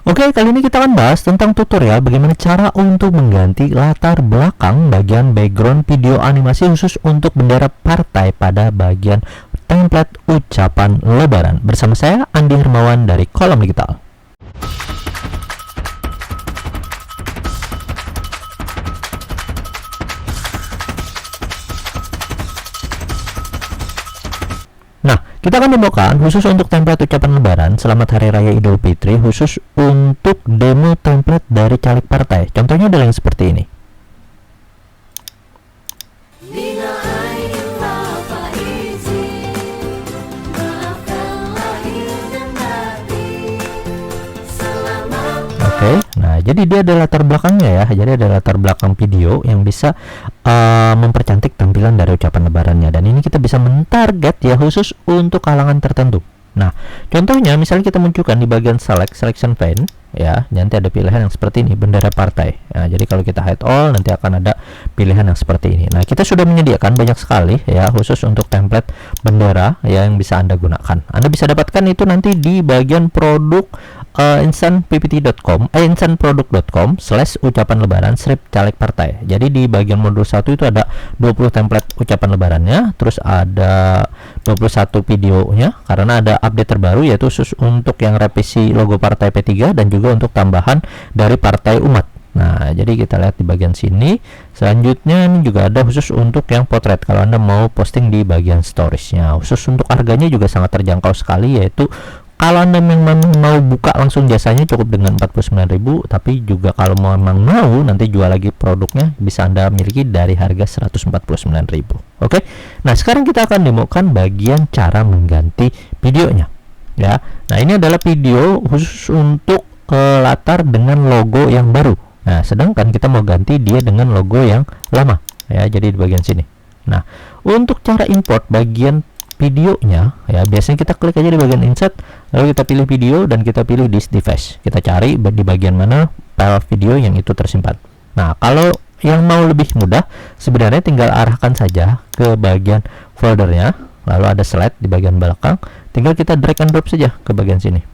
Oke, kali ini kita akan bahas tentang tutorial bagaimana cara untuk mengganti latar belakang bagian background video animasi khusus untuk bendera partai pada bagian template ucapan lebaran. Bersama saya Andi Hermawan dari Kolom Digital. Nah, kita akan demokan khusus untuk template ucapan lebaran Selamat Hari Raya Idul Fitri khusus untuk demo template dari caleg partai. Contohnya adalah yang seperti ini. Oke, nah jadi dia ada latar belakangnya ya. Jadi ada latar belakang video yang bisa mempercantik tampilan dari ucapan lebarannya. Dan ini kita bisa mentarget ya khusus untuk kalangan tertentu. Nah, contohnya misalnya kita munculkan di bagian selection pane ya, nanti ada pilihan yang seperti ini, bendera partai. Nah, jadi kalau kita hide all nanti akan ada pilihan yang seperti ini. Nah, kita sudah menyediakan banyak sekali ya khusus untuk template bendera ya, yang bisa Anda gunakan. Anda bisa dapatkan itu nanti di bagian produk instantproduct.com/ucapan lebaran caleg partai. Jadi di bagian modul 1 itu ada 20 template ucapan lebarannya, terus ada 21 videonya karena ada update terbaru yaitu khusus untuk yang revisi logo partai P3 dan juga untuk tambahan dari partai umat. Nah, jadi kita lihat di bagian sini. Selanjutnya ini juga ada khusus untuk yang potret kalau Anda mau posting di bagian storiesnya. Khusus untuk harganya juga sangat terjangkau sekali, yaitu kalau Anda memang mau buka langsung jasanya cukup dengan 49.000, tapi juga kalau memang mau nanti jual lagi produknya bisa Anda miliki dari harga 149.000. Oke. Nah, sekarang kita akan demokan bagian cara mengganti videonya ya. Nah, ini adalah video khusus untuk latar dengan logo yang baru. Nah, sedangkan kita mau ganti dia dengan logo yang lama ya. Jadi di bagian sini. Nah, untuk cara import bagian videonya ya, biasanya kita klik aja di bagian insert, lalu kita pilih video dan kita pilih this device. Kita cari di bagian mana file video yang itu tersimpan. Nah, kalau yang mau lebih mudah sebenarnya tinggal arahkan saja ke bagian foldernya, lalu ada slide di bagian belakang, tinggal kita drag and drop saja ke bagian sini.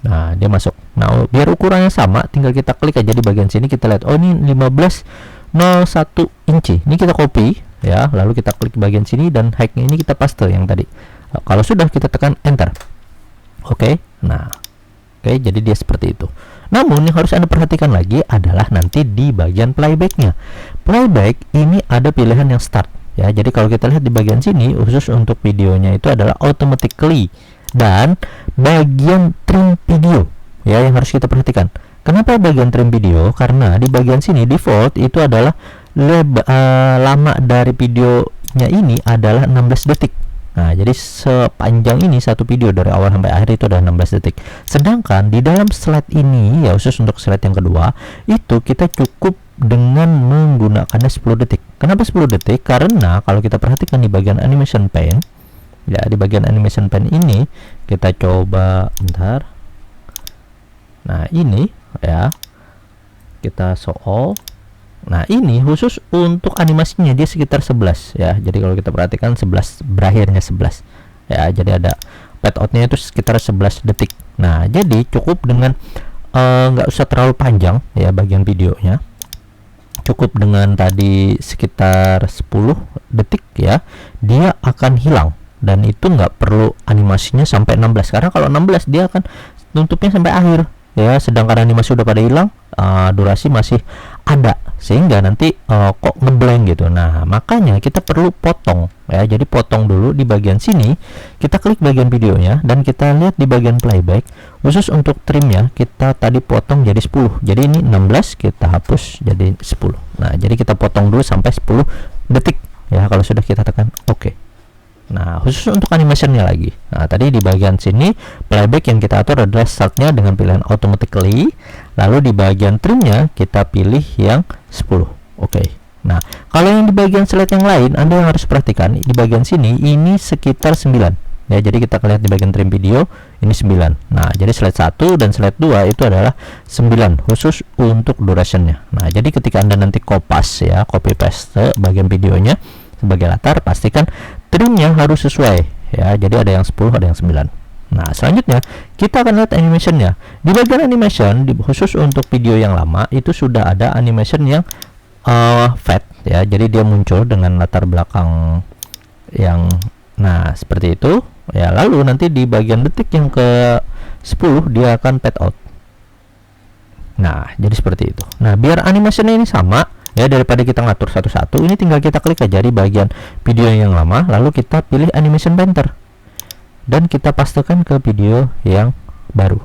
Nah, dia masuk. Nah, biar ukurannya sama, tinggal kita klik aja di bagian sini, kita lihat oh ini 1501 inci. Ini kita copy ya, lalu kita klik bagian sini dan height-nya ini kita paste yang tadi. Kalau sudah kita tekan enter. Oke. Nah, oke, jadi dia seperti itu. Namun yang harus Anda perhatikan lagi adalah nanti di bagian playback-nya. Playback ini ada pilihan yang start ya. Jadi kalau kita lihat di bagian sini khusus untuk videonya itu adalah automatically dan bagian trim video ya yang harus kita perhatikan. Kenapa bagian trim video? Karena di bagian sini default itu adalah lama dari videonya ini adalah 16 detik. Nah, jadi sepanjang ini satu video dari awal sampai akhir itu adalah 16 detik. Sedangkan di dalam slide ini ya, khusus untuk slide yang kedua itu kita cukup dengan menggunakannya 10 detik. Kenapa 10 detik? Karena kalau kita perhatikan di bagian animation pane ya, di bagian animation pane ini kita coba bentar. Nah, ini ya, kita show all. Nah, ini khusus untuk animasinya dia sekitar 11 ya. Jadi kalau kita perhatikan 11 berakhirnya 11 ya. Jadi ada fade out-nya itu sekitar 11 detik. Nah, jadi cukup dengan nggak usah terlalu panjang ya bagian videonya. Cukup dengan tadi sekitar 10 detik ya, dia akan hilang. Dan itu nggak perlu animasinya sampai 16 karena kalau 16 dia akan tutupnya sampai akhir ya, sedangkan animasi udah pada hilang, durasi masih ada sehingga nanti kok ngeblank gitu. Nah, makanya kita perlu potong ya. Jadi potong dulu di bagian sini, kita klik bagian videonya dan kita lihat di bagian playback khusus untuk trimnya kita tadi potong jadi 10. Jadi ini 16 kita hapus jadi 10. Nah, jadi kita potong dulu sampai 10 detik ya. Kalau sudah kita tekan oke. Nah, khusus untuk animationnya lagi. Nah, tadi di bagian sini playback yang kita atur adalah startnya dengan pilihan automatically. Lalu di bagian trimnya kita pilih yang 10. Oke. Nah, kalau yang di bagian slide yang lain Anda yang harus perhatikan di bagian sini ini sekitar 9. Ya, jadi kita lihat di bagian trim video ini 9. Nah, jadi slide 1 dan slide 2 itu adalah 9 khusus untuk durationnya. Nah, jadi ketika Anda nanti kopas ya, copy paste bagian videonya sebagai latar, pastikan trimnya harus sesuai ya. Jadi ada yang 10, ada yang 9. Nah, selanjutnya kita akan lihat animationnya. Di bagian animation, khusus untuk video yang lama itu sudah ada animation yang fade ya. Jadi dia muncul dengan latar belakang yang seperti itu ya. Lalu nanti di bagian detik yang ke 10 dia akan fade out. Nah, jadi seperti itu. Nah, biar animasinya ini sama ya, daripada kita ngatur satu-satu, ini tinggal kita klik aja di bagian video yang lama, lalu kita pilih animation painter dan kita pastekan ke video yang baru.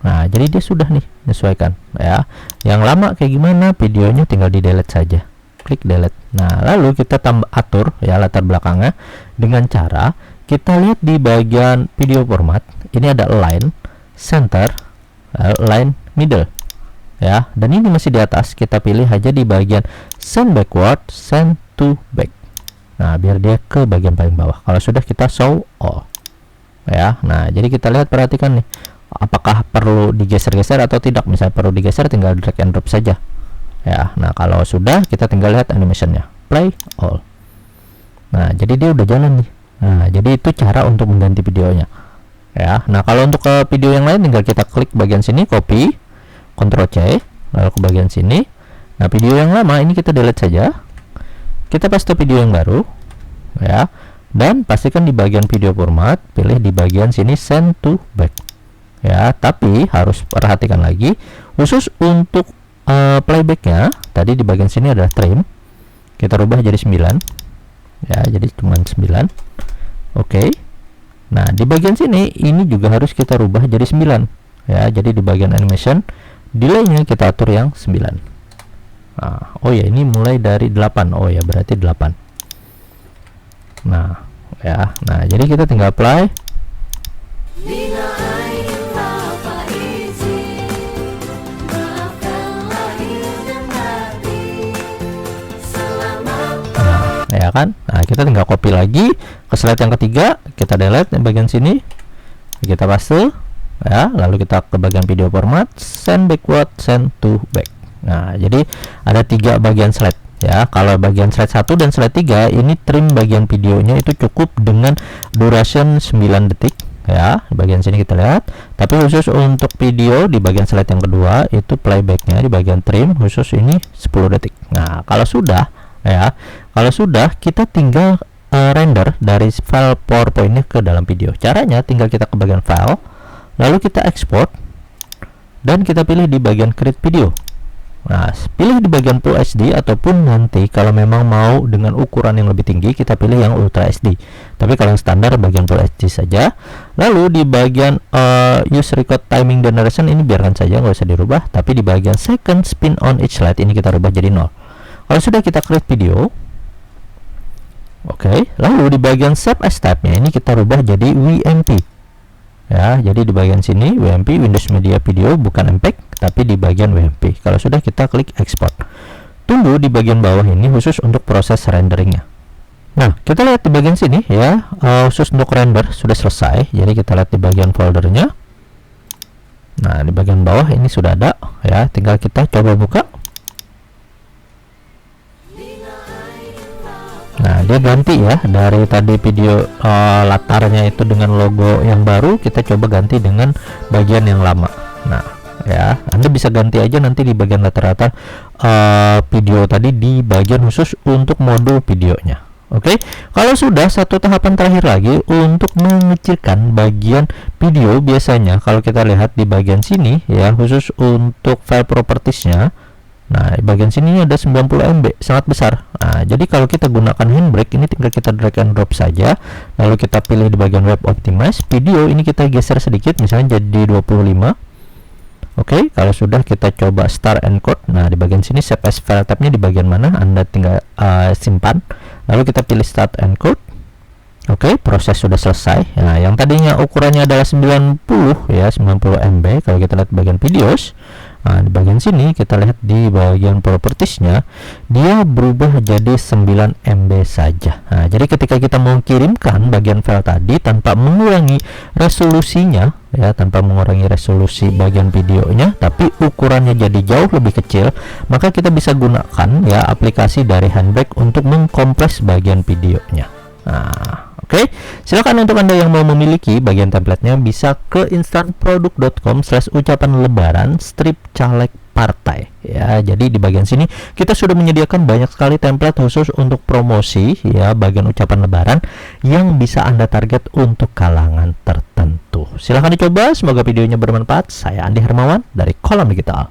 Nah, jadi dia sudah nih menyesuaikan ya. Yang lama kayak gimana, videonya tinggal di delete saja, klik delete. Nah, lalu kita atur ya latar belakangnya dengan cara kita lihat di bagian video format. Ini ada align, center, align, middle ya, dan ini masih di atas. Kita pilih aja di bagian send backward, send to back. Nah, biar dia ke bagian paling bawah. Kalau sudah, kita show all ya. Nah, jadi kita lihat, perhatikan nih, apakah perlu digeser-geser atau tidak. Misalnya perlu digeser, tinggal drag and drop saja ya. Nah, kalau sudah, kita tinggal lihat animationnya, play all. Nah, jadi dia udah jalan nih. Nah, jadi itu cara untuk mengganti videonya ya. Nah, kalau untuk ke video yang lain, tinggal kita klik bagian sini, copy, Ctrl C, lalu ke bagian sini. Nah, video yang lama ini kita delete saja, kita paste video yang baru ya, dan pastikan di bagian video format, pilih di bagian sini send to back ya. Tapi harus perhatikan lagi, khusus untuk playbacknya, tadi di bagian sini ada trim, kita rubah jadi 9 ya, jadi cuma 9. Oke. Nah, di bagian sini ini juga harus kita rubah jadi 9 ya. Jadi di bagian animation, delay-nya kita atur yang 9. Nah, oh ya, ini mulai dari 8. Oh ya, berarti 8. Nah, ya. Nah, jadi kita tinggal apply. Ya kan. Nah, kita tinggal copy lagi ke slide yang ketiga, kita delete di bagian sini, kita paste ya, lalu kita ke bagian video format, send backward, send to back. Nah, jadi ada 3 bagian slide ya. Kalau bagian slide 1 dan slide 3 ini trim bagian videonya itu cukup dengan duration 9 detik ya. Di bagian sini kita lihat. Tapi khusus untuk video di bagian slide yang kedua itu playbacknya di bagian trim khusus ini 10 detik. Nah, kalau sudah ya, kita tinggal render dari file PowerPoint-nya ke dalam video. Caranya tinggal kita ke bagian file, lalu kita export dan kita pilih di bagian create video. Nah, pilih di bagian Full HD, ataupun nanti kalau memang mau dengan ukuran yang lebih tinggi, kita pilih yang Ultra HD. Tapi kalau yang standar bagian Full HD saja. Lalu di bagian use record timing dan duration ini biarkan saja, nggak usah dirubah. Tapi di bagian second spin on each slide ini kita rubah jadi 0. Kalau sudah, kita create video. Oke, lalu di bagian save as type-nya ini kita rubah jadi WMP. Ya, jadi di bagian sini WMP, Windows Media Video, bukan MPEG, tapi di bagian WMP. Kalau sudah, kita klik export. Tunggu di bagian bawah ini khusus untuk proses renderingnya. Nah, kita lihat di bagian sini ya, khusus untuk render sudah selesai. Jadi kita lihat di bagian foldernya. Nah, di bagian bawah ini sudah ada ya, tinggal kita coba buka. Nah, dia ganti ya, dari tadi video latarnya itu dengan logo yang baru, kita coba ganti dengan bagian yang lama. Nah ya, Anda bisa ganti aja nanti di bagian latar-latar video tadi di bagian khusus untuk modul videonya. Oke, kalau sudah, satu tahapan terakhir lagi untuk mengecilkan bagian video. Biasanya kalau kita lihat di bagian sini ya, khusus untuk file propertiesnya. Nah, di bagian sini ada 90 MB, sangat besar. Nah, jadi kalau kita gunakan handbrake, ini tinggal kita drag and drop saja. Lalu kita pilih di bagian web optimize, video ini kita geser sedikit, misalnya jadi 25. Oke, kalau sudah, kita coba start encode. Nah, di bagian sini save as file tab-nya di bagian mana, Anda tinggal simpan. Lalu kita pilih start encode. Oke, proses sudah selesai. Nah, yang tadinya ukurannya adalah 90 ya, 90 MB. Kalau kita lihat bagian videos, nah, di bagian sini kita lihat di bagian propertiesnya, dia berubah jadi 9 MB saja. Nah, jadi ketika kita mau kirimkan bagian file tadi tanpa mengurangi resolusinya ya, tanpa mengurangi resolusi bagian videonya, tapi ukurannya jadi jauh lebih kecil, maka kita bisa gunakan ya aplikasi dari handbrake untuk mengkompres bagian videonya. Nah, Oke, silakan untuk Anda yang mau memiliki bagian templatenya bisa ke instanproduct.com/ucapan lebaran strip caleg partai ya. Jadi di bagian sini kita sudah menyediakan banyak sekali template khusus untuk promosi ya, bagian ucapan lebaran yang bisa Anda target untuk kalangan tertentu. Silahkan dicoba, semoga videonya bermanfaat. Saya Andi Hermawan dari Kolam Digital.